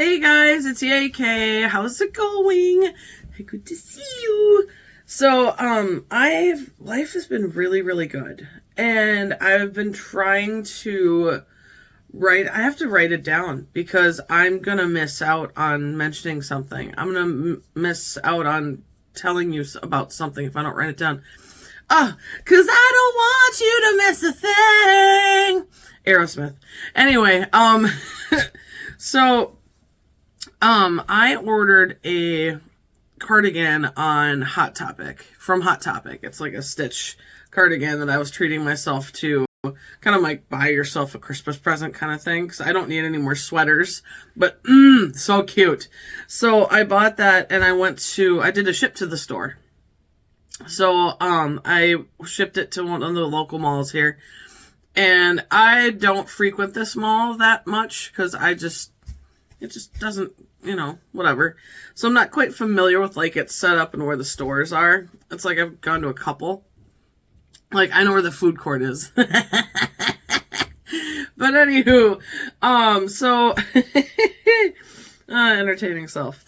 Hey guys, it's YayKay. How's it going? Hey, good to see you. So, life has been really, really good. And I've been trying to I have to write it down because I'm gonna miss out on mentioning something. I'm gonna miss out on telling you about something if I don't write it down. Cause I don't want you to miss a thing. Aerosmith. Anyway, so, I ordered a cardigan on Hot Topic, from Hot Topic. It's like a stitch cardigan that I was treating myself to, kind of like buy yourself a Christmas present kind of thing, because I don't need any more sweaters, but so cute. So I bought that and I did a ship to the store. So I shipped it to one of the local malls here, and I don't frequent this mall that much because it just doesn't, whatever. So I'm not quite familiar with like its setup and where the stores are. It's like I've gone to a couple. Like I know where the food court is. But anywho, so entertaining self.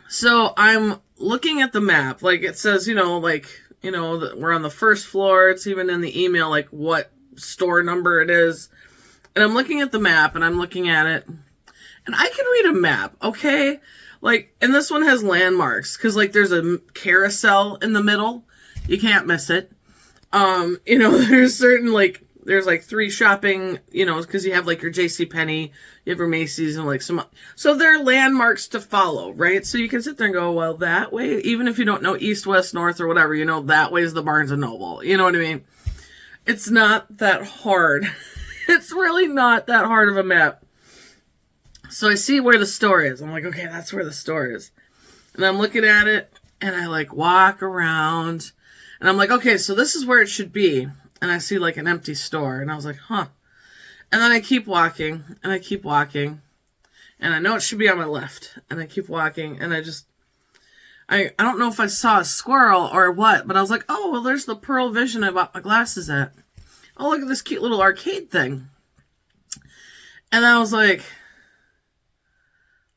So I'm looking at the map. Like it says, that we're on the first floor. It's even in the email, like what store number it is. And I'm looking at the map and I'm looking at it. And I can read a map, okay? Like, and this one has landmarks, because, like, there's a carousel in the middle. You can't miss it. There's certain, like, there's, like, 3 shopping, because you have, like, your JCPenney, you have your Macy's, and, like, so there are landmarks to follow, right? So you can sit there and go, well, that way, even if you don't know east, west, north, or whatever, that way is the Barnes & Noble. You know what I mean? It's not that hard. It's really not that hard of a map. So I see where the store is. I'm like, okay, that's where the store is. And I'm looking at it, and I, like, walk around. And I'm like, okay, so this is where it should be. And I see, like, an empty store. And I was like, huh. And then I keep walking, and I keep walking. And I know it should be on my left. And I keep walking, and I don't know if I saw a squirrel or what, but I was like, oh, well, there's the Pearl Vision I bought my glasses at. Oh, look at this cute little arcade thing. And I was like,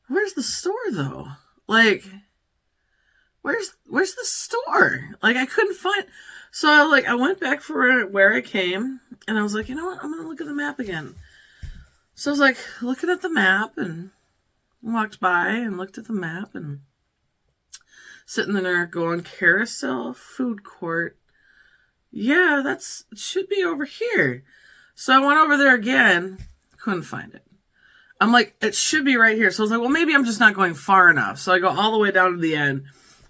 where's the store, though? Like, where's the store? Like, I couldn't find... So, I went back for where I came, and I was like, you know what? I'm going to look at the map again. So I was like, looking at the map, and walked by and looked at the map, and sitting there going, Carousel Food Court. Yeah, it should be over here. So I went over there again, couldn't find it. I'm like, it should be right here. So I was like, well, maybe I'm just not going far enough. So I go all the way down to the end,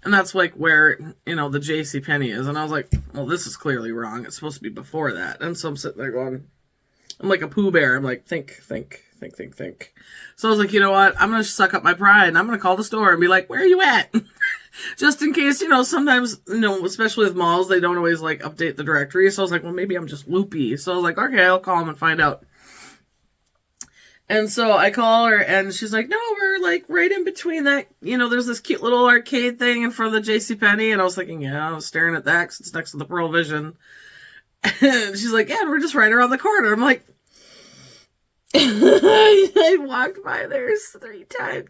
and that's like where, the JCPenney is. And I was like, well, this is clearly wrong. It's supposed to be before that. And so I'm sitting there going, I'm like a Pooh Bear. I'm like, think. So I was like, you know what? I'm going to suck up my pride, and I'm going to call the store and be like, where are you at? Just in case, sometimes, especially with malls, they don't always, like, update the directory. So I was like, well, maybe I'm just loopy. So I was like, okay, I'll call them and find out. And so I call her, and she's like, no, we're, like, right in between that. There's this cute little arcade thing in front of the JCPenney. And I was thinking, yeah, I was staring at that because it's next to the Pearl Vision. And she's like, yeah, we're just right around the corner. I'm like, I walked by there 3 times.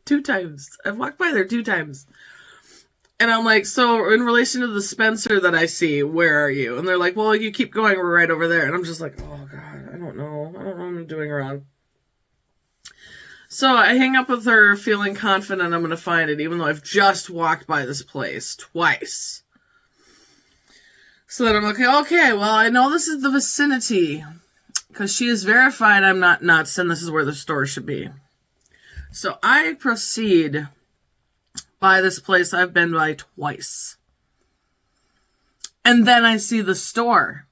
Two times. I've walked by there 2 times. And I'm like, so in relation to the Spencer that I see, where are you? And they're like, well, you keep going, we're right over there. And I'm just like, oh, God, I don't know what I'm doing wrong. So I hang up with her feeling confident I'm going to find it, even though I've just walked by this place twice. So then I'm like, okay, well, I know this is the vicinity, because she has verified I'm not nuts, and this is where the store should be. So I proceed by this place I've been by twice. And then I see the store,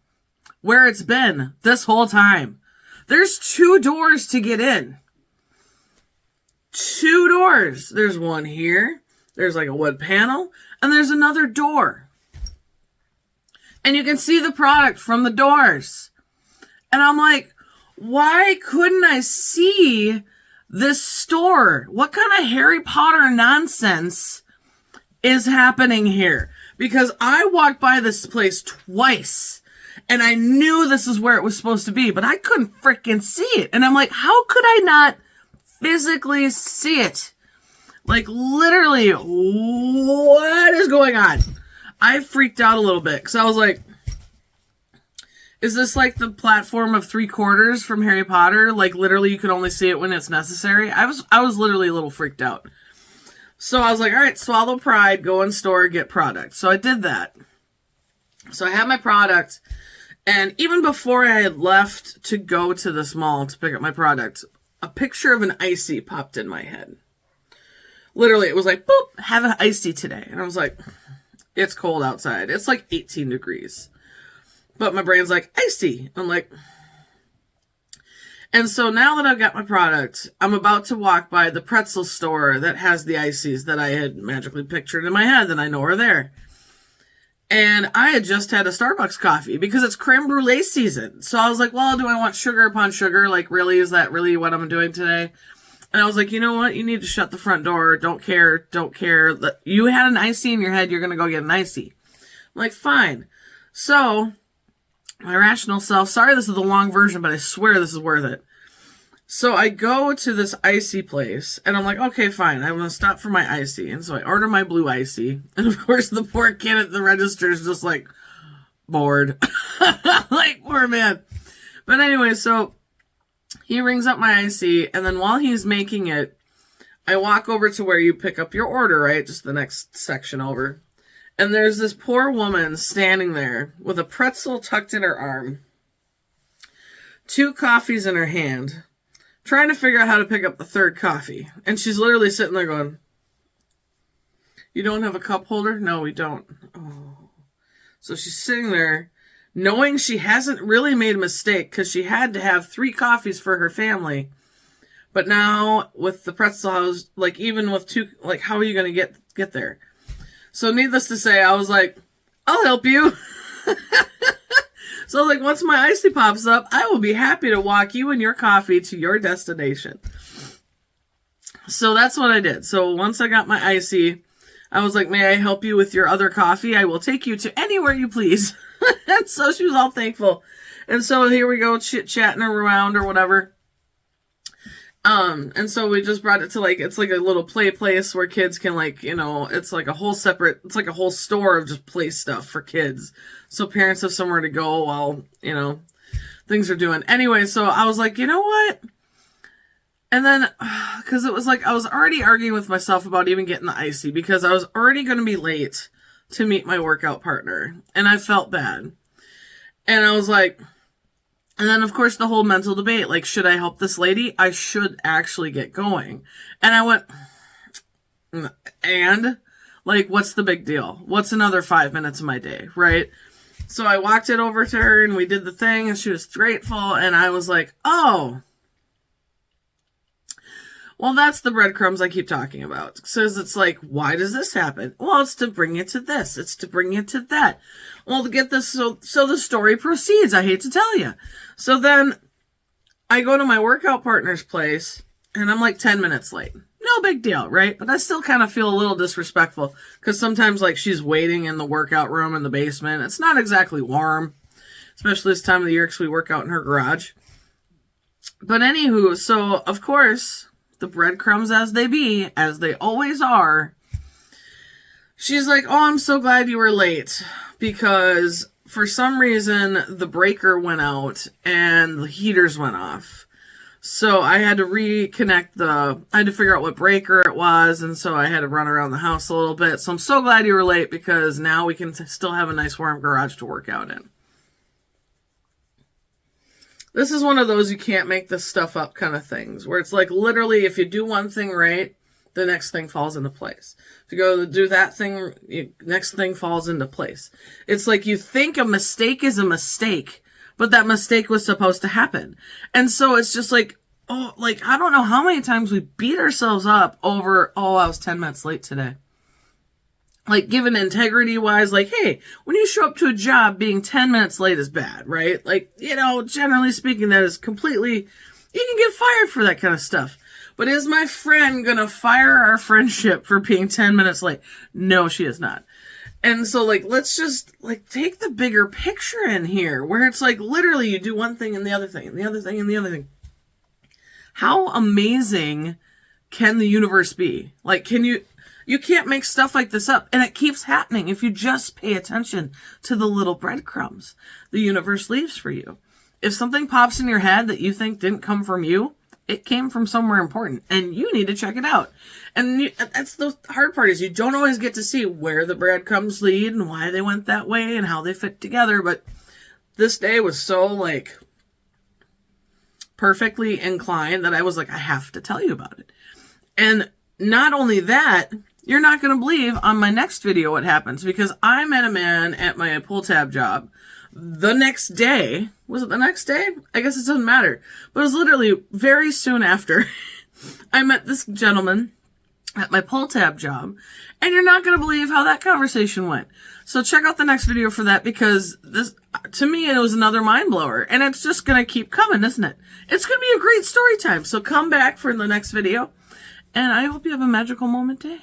where it's been this whole time. There's 2 doors to get in. 2 doors. There's one here. There's like a wood panel. And there's another door. And you can see the product from the doors. And I'm like, why couldn't I see this store? What kind of Harry Potter nonsense is happening here? Because I walked by this place twice. And I knew this is where it was supposed to be. But I couldn't freaking see it. And I'm like, how could I not physically see it. Like, literally, what is going on? I freaked out a little bit because I was like, is this like the platform of 3/4 from Harry Potter? Like, literally, you could only see it when it's necessary. I was literally a little freaked out. So I was like, all right, swallow pride, go in store, get product. So I did that. So I had my product. And even before I had left to go to this mall to pick up my product, a picture of an Icee popped in my head. Literally, it was like, boop, have an Icee today. And I was like, it's cold outside. It's like 18 degrees. But my brain's like, Icee. I'm like, and so now that I've got my product, I'm about to walk by the pretzel store that has the Icees that I had magically pictured in my head that I know are there. And I had just had a Starbucks coffee because it's creme brulee season. So I was like, well, do I want sugar upon sugar? Like, really, is that really what I'm doing today? And I was like, you know what? You need to shut the front door. Don't care. You had an Icee in your head. You're going to go get an Icee. I'm like, fine. So my rational self, sorry, this is the long version, but I swear this is worth it. So I go to this Icee place and I'm like, okay, fine. I'm going to stop for my Icee. And so I order my blue Icee. And of course the poor kid at the register is just like bored. Like, poor man. But anyway, so he rings up my Icee, and then while he's making it, I walk over to where you pick up your order, right? Just the next section over. And there's this poor woman standing there with a pretzel tucked in her arm, 2 coffees in her hand, trying to figure out how to pick up the 3rd coffee. And she's literally sitting there going, you don't have a cup holder? No, we don't. Oh. So she's sitting there, knowing she hasn't really made a mistake because she had to have 3 coffees for her family. But now with the pretzel house, like even with 2, like how are you going to get there? So needless to say, I was like, I'll help you. So like once my Icee pops up, I will be happy to walk you and your coffee to your destination. So that's what I did. So once I got my Icee, I was like, may I help you with your other coffee? I will take you to anywhere you please. And so she was all thankful. And so here we go, chit-chatting around or whatever. And so we just brought it to like, it's like a little play place where kids can like, you know, it's like a whole store of just play stuff for kids. So parents have somewhere to go while, you know, things are doing. Anyway, so I was like, you know what? And then, cause it was like, I was already arguing with myself about even getting the Icee because I was already going to be late to meet my workout partner. And I felt bad. And I was like, and then, of course, the whole mental debate, like, should I help this lady? I should actually get going. And I went, and? Like, what's the big deal? What's another 5 minutes of my day, right? So I walked it over to her, and we did the thing, and she was grateful, and I was like, oh. Well, that's the breadcrumbs I keep talking about. Because it's like, why does this happen? Well, it's to bring it to this. It's to bring it to that. Well, to get this, so the story proceeds. I hate to tell you. So then I go to my workout partner's place and I'm like 10 minutes late. No big deal, right? But I still kind of feel a little disrespectful because sometimes like she's waiting in the workout room in the basement. It's not exactly warm, especially this time of the year because we work out in her garage. But anywho, so of course, the breadcrumbs as they be, as they always are, she's like, oh, I'm so glad you were late because for some reason the breaker went out and the heaters went off. So I had to I had to figure out what breaker it was. And so I had to run around the house a little bit. So I'm so glad you were late because now we can still have a nice warm garage to work out in. This is one of those you can't make this stuff up kind of things where it's like literally if you do one thing right, the next thing falls into place. If you go to do that thing, next thing falls into place. It's like you think a mistake is a mistake, but that mistake was supposed to happen. And so it's just like, oh, like, I don't know how many times we beat ourselves up over, oh, I was 10 minutes late today. Like, given integrity-wise, like, hey, when you show up to a job, being 10 minutes late is bad, right? Like, you know, generally speaking, that is completely, you can get fired for that kind of stuff. But is my friend going to fire our friendship for being 10 minutes late? No, she is not. And so, like, let's just, like, take the bigger picture in here, where it's like, literally, you do one thing and the other thing, and the other thing and the other thing. How amazing can the universe be? Like, you can't make stuff like this up. And it keeps happening if you just pay attention to the little breadcrumbs the universe leaves for you. If something pops in your head that you think didn't come from you, it came from somewhere important, and you need to check it out. And that's the hard part, is you don't always get to see where the breadcrumbs lead and why they went that way and how they fit together. But this day was so, like, perfectly inclined that I was like, I have to tell you about it. And not only that, you're not going to believe on my next video what happens, because I met a man at my pull tab job the next day. Was it the next day? I guess it doesn't matter. But it was literally very soon after I met this gentleman at my pull tab job. And you're not going to believe how that conversation went. So check out the next video for that, because this, to me, it was another mind blower. And it's just going to keep coming, isn't it? It's going to be a great story time. So come back for the next video. And I hope you have a magical moment day.